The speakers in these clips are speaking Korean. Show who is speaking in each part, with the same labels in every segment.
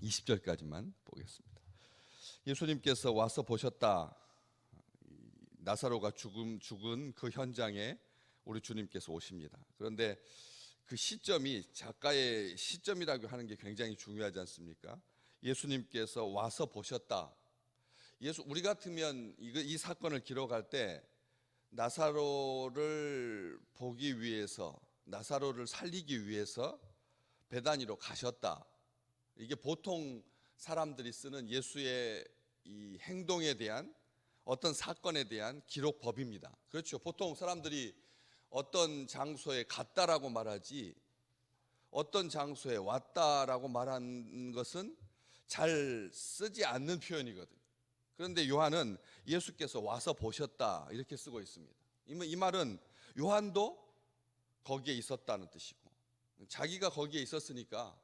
Speaker 1: 20절까지만 보겠습니다. 예수님께서 와서 보셨다. 나사로가 죽은 그 현장에 우리 주님께서 오십니다. 그런데 그 시점이, 작가의 시점이라고 하는 게 굉장히 중요하지 않습니까? 예수님께서 와서 보셨다. 우리 같으면 이 사건을 기록할 때 나사로를 보기 위해서, 나사로를 살리기 위해서 베다니로 가셨다. 이게 보통 사람들이 쓰는 예수의 이 행동에 대한, 어떤 사건에 대한 기록법입니다. 그렇죠. 보통 사람들이 어떤 장소에 갔다라고 말하지 어떤 장소에 왔다라고 말하는 것은 잘 쓰지 않는 표현이거든요. 그런데 요한은 예수께서 와서 보셨다 이렇게 쓰고 있습니다. 이 말은 요한도 거기에 있었다는 뜻이고, 자기가 거기 있었으니까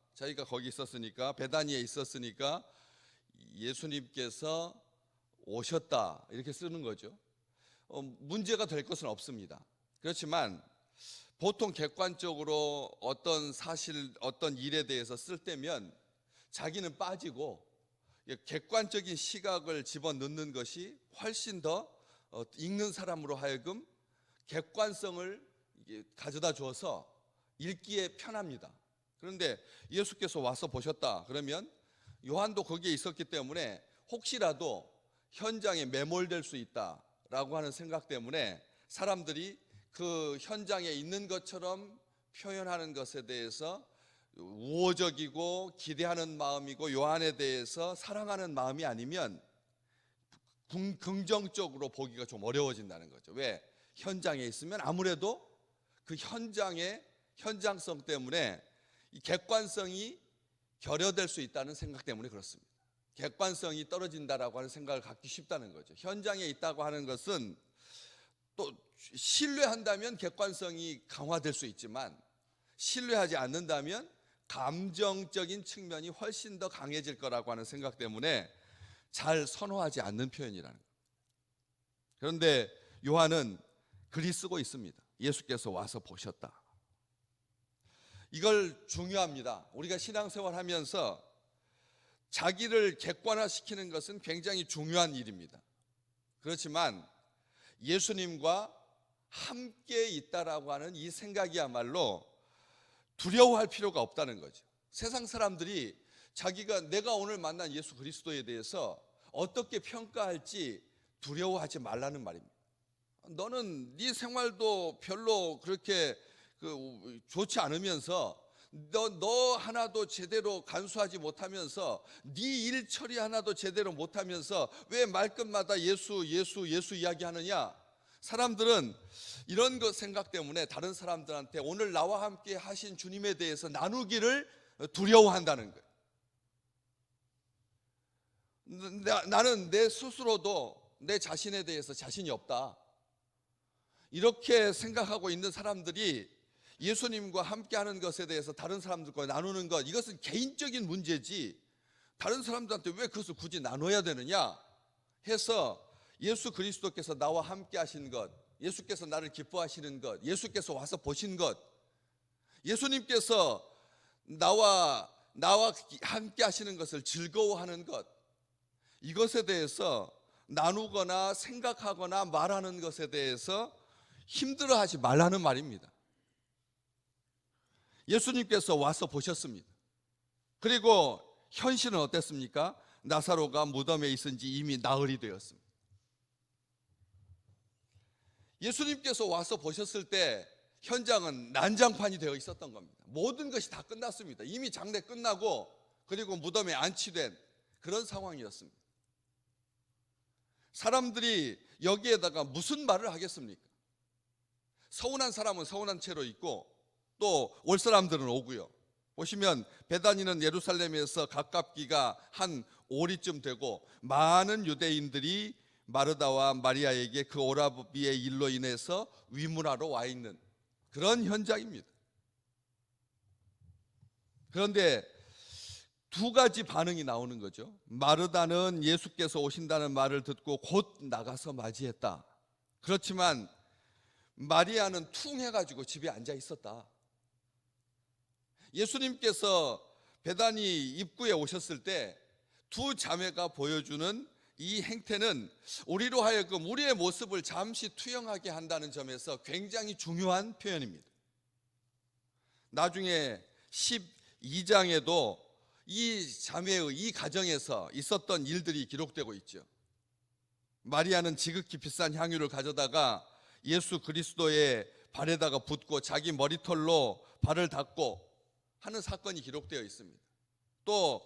Speaker 1: 베다니에 있었으니까 예수님께서 오셨다 이렇게 쓰는 거죠. 문제가 될 것은 없습니다. 그렇지만 보통 객관적으로 어떤 사실, 어떤 일에 대해서 쓸 때면 자기는 빠지고 객관적인 시각을 집어넣는 것이 훨씬 더 읽는 사람으로 하여금 객관성을 가져다 줘서 읽기에 편합니다. 그런데 예수께서 와서 보셨다 그러면 요한도 거기에 있었기 때문에 혹시라도 현장에 매몰될 수 있다라고 하는 생각 때문에 사람들이 그 현장에 있는 것처럼 표현하는 것에 대해서 우호적이고 기대하는 마음이고 요한에 대해서 사랑하는 마음이 아니면 긍정적으로 보기가 좀 어려워진다는 거죠. 왜? 현장에 있으면 아무래도 그 현장의 현장성 때문에 이 객관성이 결여될 수 있다는 생각 때문에 그렇습니다. 객관성이 떨어진다라고 하는 생각을 갖기 쉽다는 거죠. 현장에 있다고 하는 것은 또 신뢰한다면 객관성이 강화될 수 있지만 신뢰하지 않는다면 감정적인 측면이 훨씬 더 강해질 거라고 하는 생각 때문에 잘 선호하지 않는 표현이라는 거예요. 그런데 요한은 글이 쓰고 있습니다. 예수께서 와서 보셨다. 이걸 중요합니다. 우리가 신앙생활 하면서 자기를 객관화시키는 것은 굉장히 중요한 일입니다. 그렇지만 예수님과 함께 있다라고 하는 이 생각이야말로 두려워할 필요가 없다는 거죠. 세상 사람들이 내가 오늘 만난 예수 그리스도에 대해서 어떻게 평가할지 두려워하지 말라는 말입니다. 너는 네 생활도 별로 그렇게 좋지 않으면서 너 하나도 제대로 간수하지 못하면서 네 일 처리 하나도 제대로 못하면서 왜 말끝마다 예수 이야기하느냐? 사람들은 이런 것 생각 때문에 다른 사람들한테 오늘 나와 함께 하신 주님에 대해서 나누기를 두려워한다는 거예요. 나는 내 스스로도 내 자신에 대해서 자신이 없다, 이렇게 생각하고 있는 사람들이 예수님과 함께하는 것에 대해서 다른 사람들과 나누는 것, 이것은 개인적인 문제지 다른 사람들한테 왜 그것을 굳이 나눠야 되느냐 해서 예수 그리스도께서 나와 함께 하신 것, 예수께서 나를 기뻐하시는 것, 예수께서 와서 보신 것, 예수님께서 나와 함께 하시는 것을 즐거워하는 것, 이것에 대해서 나누거나 생각하거나 말하는 것에 대해서 힘들어하지 말라는 말입니다. 예수님께서 와서 보셨습니다. 그리고 현실은 어땠습니까? 나사로가 무덤에 있은 지 이미 나흘이 되었습니다. 예수님께서 와서 보셨을 때 현장은 난장판이 되어 있었던 겁니다. 모든 것이 다 끝났습니다. 이미 장례 끝나고 그리고 무덤에 안치된 그런 상황이었습니다. 사람들이 여기에다가 무슨 말을 하겠습니까? 서운한 사람은 서운한 채로 있고 또 올 사람들은 오고요. 보시면 베다니는 예루살렘에서 가깝기가 한 오리쯤 되고 많은 유대인들이 마르다와 마리아에게 그 오라비의 일로 인해서 위문하러 와 있는 그런 현장입니다. 그런데 두 가지 반응이 나오는 거죠. 마르다는 예수께서 오신다는 말을 듣고 곧 나가서 맞이했다. 그렇지만 마리아는 퉁해가지고 집에 앉아 있었다. 예수님께서 베다니 입구에 오셨을 때 두 자매가 보여주는 이 행태는 우리로 하여금 우리의 모습을 잠시 투영하게 한다는 점에서 굉장히 중요한 표현입니다. 나중에 12장에도 이 자매의 이 가정에서 있었던 일들이 기록되고 있죠. 마리아는 지극히 비싼 향유를 가져다가 예수 그리스도의 발에다가 붓고 자기 머리털로 발을 닦고 하는 사건이 기록되어 있습니다. 또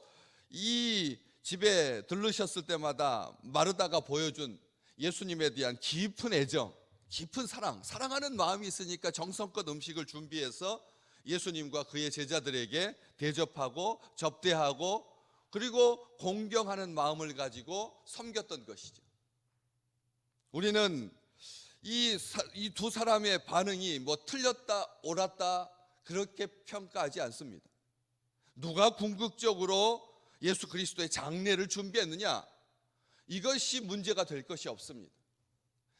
Speaker 1: 이 집에 들르셨을 때마다 마르다가 보여준 예수님에 대한 깊은 애정, 깊은 사랑하는 마음이 있으니까 정성껏 음식을 준비해서 예수님과 그의 제자들에게 대접하고 접대하고 그리고 공경하는 마음을 가지고 섬겼던 것이죠. 우리는 이 두 사람의 반응이 뭐 틀렸다 옳았다 그렇게 평가하지 않습니다. 누가 궁극적으로 예수 그리스도의 장례를 준비했느냐, 이것이 문제가 될 것이 없습니다.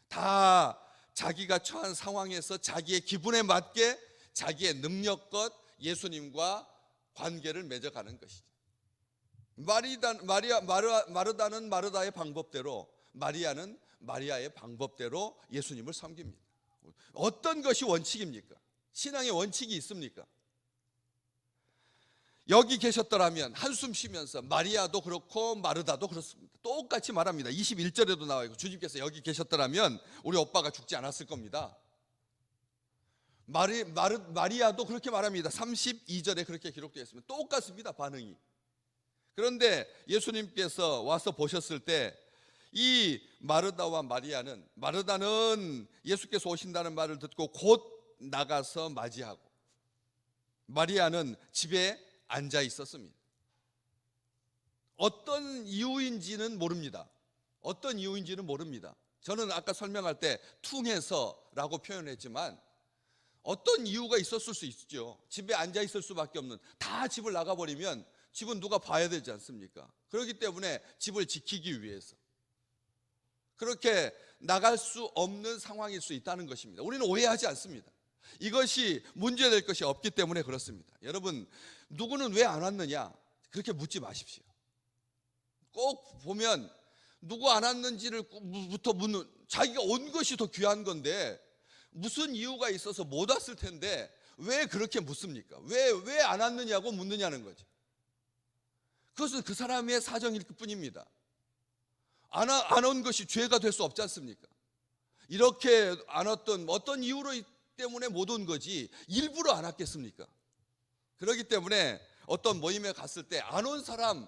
Speaker 1: 다 자기가 처한 상황에서 자기의 기분에 맞게 자기의 능력껏 예수님과 관계를 맺어가는 것이죠. 마르다는 마르다의 방법대로, 마리아는 마리아의 방법대로 예수님을 섬깁니다. 어떤 것이 원칙입니까? 신앙의 원칙이 있습니까? 여기 계셨더라면 한숨 쉬면서 마리아도 그렇고 마르다도 그렇습니다. 똑같이 말합니다. 21절에도 나와 있고, 주님께서 여기 계셨더라면 우리 오빠가 죽지 않았을 겁니다. 마리아도 그렇게 말합니다. 32절에 그렇게 기록되어 있습니다. 똑같습니다, 반응이. 그런데 예수님께서 와서 보셨을 때 이 마르다와 마르다는 예수께서 오신다는 말을 듣고 곧 나가서 맞이하고, 마리아는 집에 앉아 있었습니다. 어떤 이유인지는 모릅니다. 저는 아까 설명할 때 퉁해서라고 표현했지만 어떤 이유가 있었을 수 있죠. 집에 앉아 있을 수밖에 없는, 다 집을 나가버리면 집은 누가 봐야 되지 않습니까? 그렇기 때문에 집을 지키기 위해서 그렇게 나갈 수 없는 상황일 수 있다는 것입니다. 우리는 오해하지 않습니다. 이것이 문제될 것이 없기 때문에 그렇습니다. 여러분, 누구는 왜 안 왔느냐 그렇게 묻지 마십시오. 꼭 보면 누구 안 왔는지부터 묻는, 자기가 온 것이 더 귀한 건데 무슨 이유가 있어서 못 왔을 텐데 왜 그렇게 묻습니까? 왜 안 왔느냐고 묻느냐는 거죠. 그것은 그 사람의 사정일 뿐입니다. 안 온 것이 죄가 될 수 없지 않습니까? 이렇게 안 왔던 어떤 이유로 때문에 못 온 거지 일부러 안 왔겠습니까? 그렇기 때문에 어떤 모임에 갔을 때 안 온 사람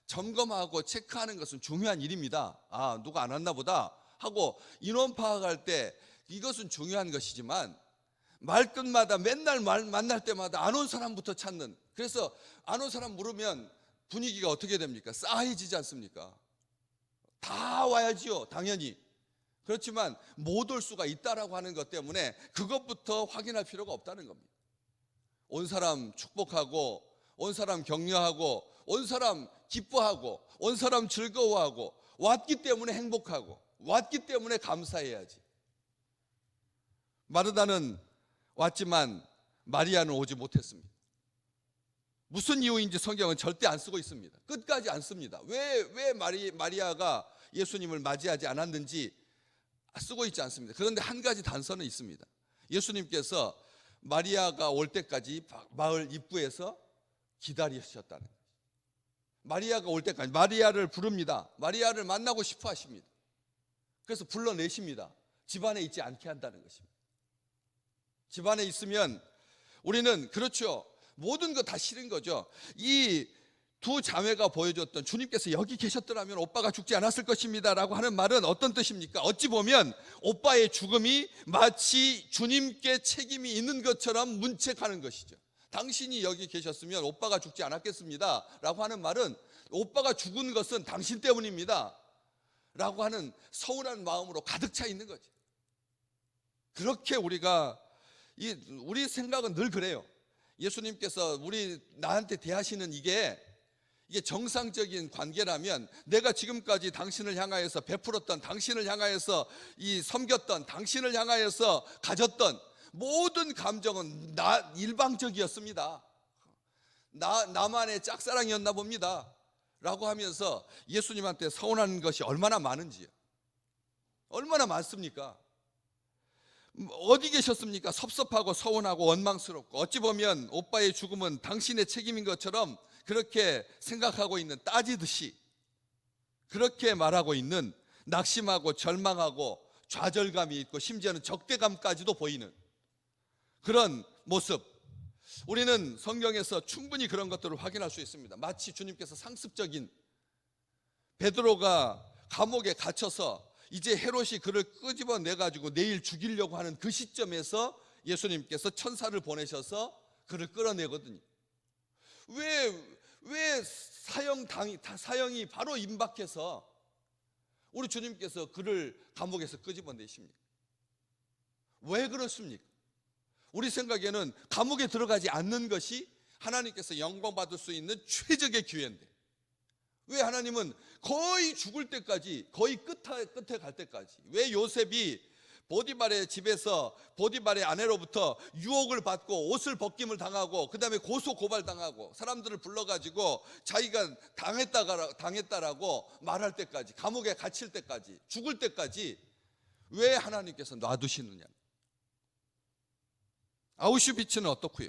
Speaker 1: 점검하고 체크하는 것은 중요한 일입니다. 아, 누가 안 왔나 보다 하고 인원 파악할 때 이것은 중요한 것이지만, 말끝마다 맨날 만날 때마다 안 온 사람부터 찾는, 그래서 안 온 사람 물으면 분위기가 어떻게 됩니까? 싸해지지 않습니까? 다 와야지요, 당연히. 그렇지만 못 올 수가 있다라고 하는 것 때문에 그것부터 확인할 필요가 없다는 겁니다. 온 사람 축복하고, 온 사람 격려하고, 온 사람 기뻐하고, 온 사람 즐거워하고, 왔기 때문에 행복하고, 왔기 때문에 감사해야지. 마르다는 왔지만 마리아는 오지 못했습니다. 무슨 이유인지 성경은 절대 안 쓰고 있습니다. 끝까지 안 씁니다. 왜 마리아가 예수님을 맞이하지 않았는지 쓰고 있지 않습니다. 그런데 한 가지 단서는 있습니다. 예수님께서 마리아가 올 때까지 마을 입구에서 기다리셨다는 거예요. 마리아가 올 때까지 마리아를 부릅니다. 마리아를 만나고 싶어 하십니다. 그래서 불러내십니다. 집안에 있지 않게 한다는 것입니다. 집안에 있으면 우리는, 그렇죠, 모든 거 다 싫은 거죠. 이 두 자매가 보여줬던, 주님께서 여기 계셨더라면 오빠가 죽지 않았을 것입니다 라고 하는 말은 어떤 뜻입니까? 어찌 보면 오빠의 죽음이 마치 주님께 책임이 있는 것처럼 문책하는 것이죠. 당신이 여기 계셨으면 오빠가 죽지 않았겠습니다 라고 하는 말은 오빠가 죽은 것은 당신 때문입니다 라고 하는 서운한 마음으로 가득 차 있는 거죠. 그렇게 우리 생각은 늘 그래요. 예수님께서 나한테 대하시는 이게 정상적인 관계라면, 내가 지금까지 당신을 향하여서 베풀었던, 당신을 향하여서 섬겼던, 당신을 향하여서 가졌던 모든 감정은 일방적이었습니다. 나만의 짝사랑이었나 봅니다 라고 하면서 예수님한테 서운한 것이 얼마나 많은지요. 얼마나 많습니까? 어디 계셨습니까? 섭섭하고 서운하고 원망스럽고, 어찌 보면 오빠의 죽음은 당신의 책임인 것처럼 그렇게 생각하고 있는, 따지듯이 그렇게 말하고 있는, 낙심하고 절망하고 좌절감이 있고 심지어는 적대감까지도 보이는 그런 모습, 우리는 성경에서 충분히 그런 것들을 확인할 수 있습니다. 마치 주님께서 상습적인, 베드로가 감옥에 갇혀서 이제 헤롯이 그를 끄집어내 가지고 내일 죽이려고 하는 그 시점에서 예수님께서 천사를 보내셔서 그를 끌어내거든요. 왜 사형이 바로 임박해서 우리 주님께서 그를 감옥에서 끄집어내십니까? 왜 그렇습니까? 우리 생각에는 감옥에 들어가지 않는 것이 하나님께서 영광 받을 수 있는 최적의 기회인데, 왜 하나님은 거의 죽을 때까지, 거의 끝에 갈 때까지, 왜 요셉이 보디발의 집에서 보디발의 아내로부터 유혹을 받고 옷을 벗김을 당하고 그 다음에 고소 고발당하고 사람들을 불러가지고 자기가 당했다라고 말할 때까지, 감옥에 갇힐 때까지, 죽을 때까지 왜 하나님께서 놔두시느냐? 아우슈비츠는 어떻고요?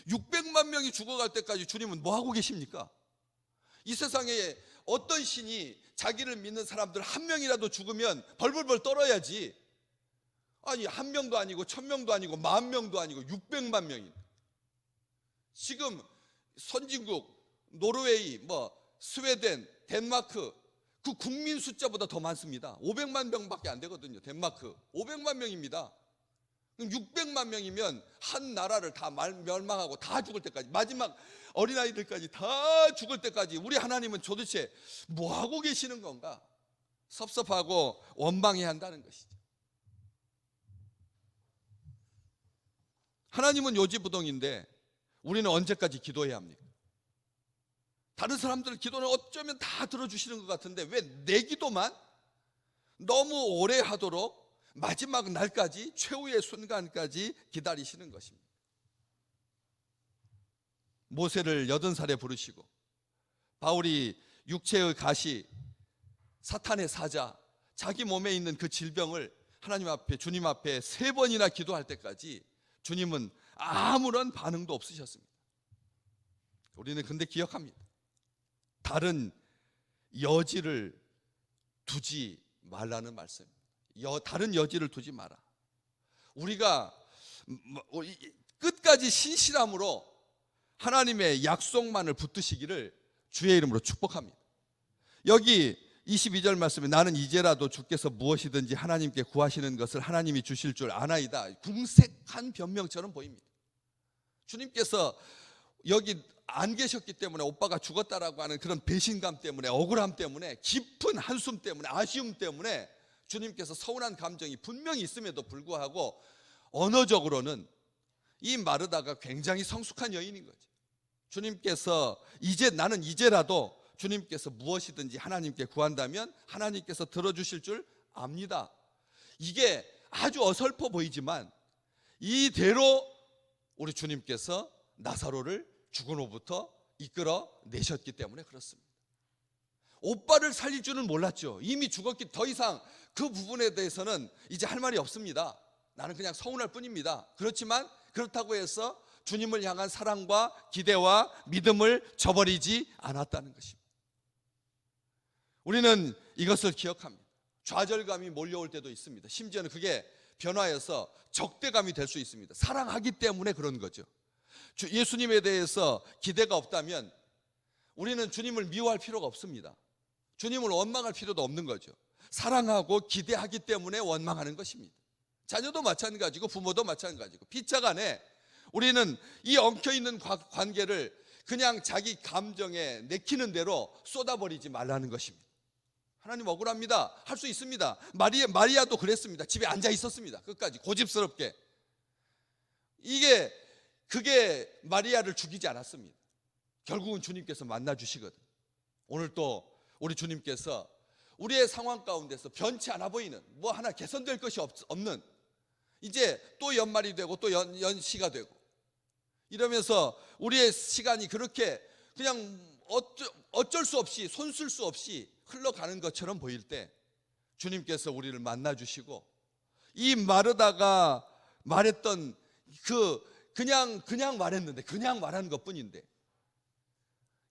Speaker 1: 600만 명이 죽어갈 때까지 주님은 뭐 하고 계십니까? 이 세상에 어떤 신이 자기를 믿는 사람들 한 명이라도 죽으면 벌벌벌 떨어야지, 아니 1명도 아니고 1000명도 아니고 10,000명도 아니고 600만 명이, 지금 선진국 노르웨이, 스웨덴, 덴마크 그 국민 숫자보다 더 많습니다. 500만 명밖에 안 되거든요. 덴마크 500만 명입니다. 600만 명이면 한 나라를 다 멸망하고 다 죽을 때까지, 마지막 어린아이들까지 다 죽을 때까지 우리 하나님은 도대체 뭐 하고 계시는 건가? 섭섭하고 원망해야 한다는 것이죠. 하나님은 요지부동인데 우리는 언제까지 기도해야 합니까? 다른 사람들 기도는 어쩌면 다 들어주시는 것 같은데 왜 내 기도만 너무 오래 하도록 마지막 날까지, 최후의 순간까지 기다리시는 것입니다. 모세를 80살에 부르시고, 바울이 육체의 가시, 사탄의 사자, 자기 몸에 있는 그 질병을 하나님 앞에, 주님 앞에 3번이나 기도할 때까지 주님은 아무런 반응도 없으셨습니다. 우리는 근데 기억합니다. 다른 여지를 두지 말라는 말씀입니다. 다른 여지를 두지 마라. 우리가 끝까지 신실함으로 하나님의 약속만을 붙드시기를 주의 이름으로 축복합니다. 여기 22절 말씀에 나는 이제라도 주께서 무엇이든지 하나님께 구하시는 것을 하나님이 주실 줄 아나이다. 궁색한 변명처럼 보입니다. 주님께서 여기 안 계셨기 때문에, 오빠가 죽었다라고 하는 그런 배신감 때문에, 억울함 때문에, 깊은 한숨 때문에, 아쉬움 때문에 주님께서 서운한 감정이 분명히 있음에도 불구하고 언어적으로는 이 마르다가 굉장히 성숙한 여인인 거죠. 주님께서 나는 이제라도 주님께서 무엇이든지 하나님께 구한다면 하나님께서 들어주실 줄 압니다. 이게 아주 어설퍼 보이지만 이대로 우리 주님께서 나사로를 죽음으로부터 이끌어 내셨기 때문에 그렇습니다. 오빠를 살릴 줄은 몰랐죠. 이미 죽었기, 더 이상 그 부분에 대해서는 이제 할 말이 없습니다. 나는 그냥 서운할 뿐입니다. 그렇지만 그렇다고 해서 주님을 향한 사랑과 기대와 믿음을 저버리지 않았다는 것입니다. 우리는 이것을 기억합니다. 좌절감이 몰려올 때도 있습니다. 심지어는 그게 변화해서 적대감이 될 수 있습니다. 사랑하기 때문에 그런 거죠. 예수님에 대해서 기대가 없다면 우리는 주님을 미워할 필요가 없습니다. 주님을 원망할 필요도 없는 거죠. 사랑하고 기대하기 때문에 원망하는 것입니다. 자녀도 마찬가지고 부모도 마찬가지고, 피차간에 우리는 이 엉켜있는 관계를 그냥 자기 감정에 내키는 대로 쏟아버리지 말라는 것입니다. 하나님 억울합니다. 할 수 있습니다. 마리아도 그랬습니다. 집에 앉아 있었습니다. 끝까지 고집스럽게. 그게 마리아를 죽이지 않았습니다. 결국은 주님께서 만나주시거든. 오늘 또 우리 주님께서 우리의 상황 가운데서 변치 않아 보이는, 뭐 하나 개선될 것이 없는, 이제 또 연말이 되고 또 연시가 되고 이러면서 우리의 시간이 그렇게 그냥 어쩔 수 없이 손 쓸 수 없이 흘러가는 것처럼 보일 때 주님께서 우리를 만나주시고 이 마르다가 말했던 그냥 말했는데 그냥 말한 것뿐인데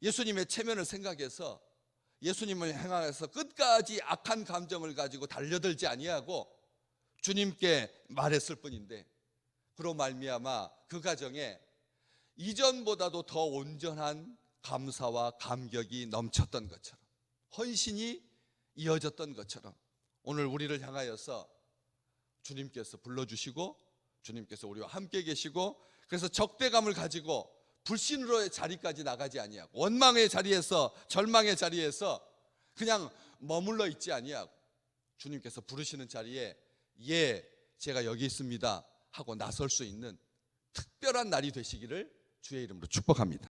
Speaker 1: 예수님의 체면을 생각해서 예수님을 향해서 끝까지 악한 감정을 가지고 달려들지 아니하고 주님께 말했을 뿐인데 그로 말미암아 그 가정에 이전보다도 더 온전한 감사와 감격이 넘쳤던 것처럼 헌신이 이어졌던 것처럼 오늘 우리를 향하여서 주님께서 불러주시고 주님께서 우리와 함께 계시고 그래서 적대감을 가지고 불신으로의 자리까지 나가지 아니하고 원망의 자리에서 절망의 자리에서 그냥 머물러 있지 아니하고 주님께서 부르시는 자리에 예 제가 여기 있습니다 하고 나설 수 있는 특별한 날이 되시기를 주의 이름으로 축복합니다.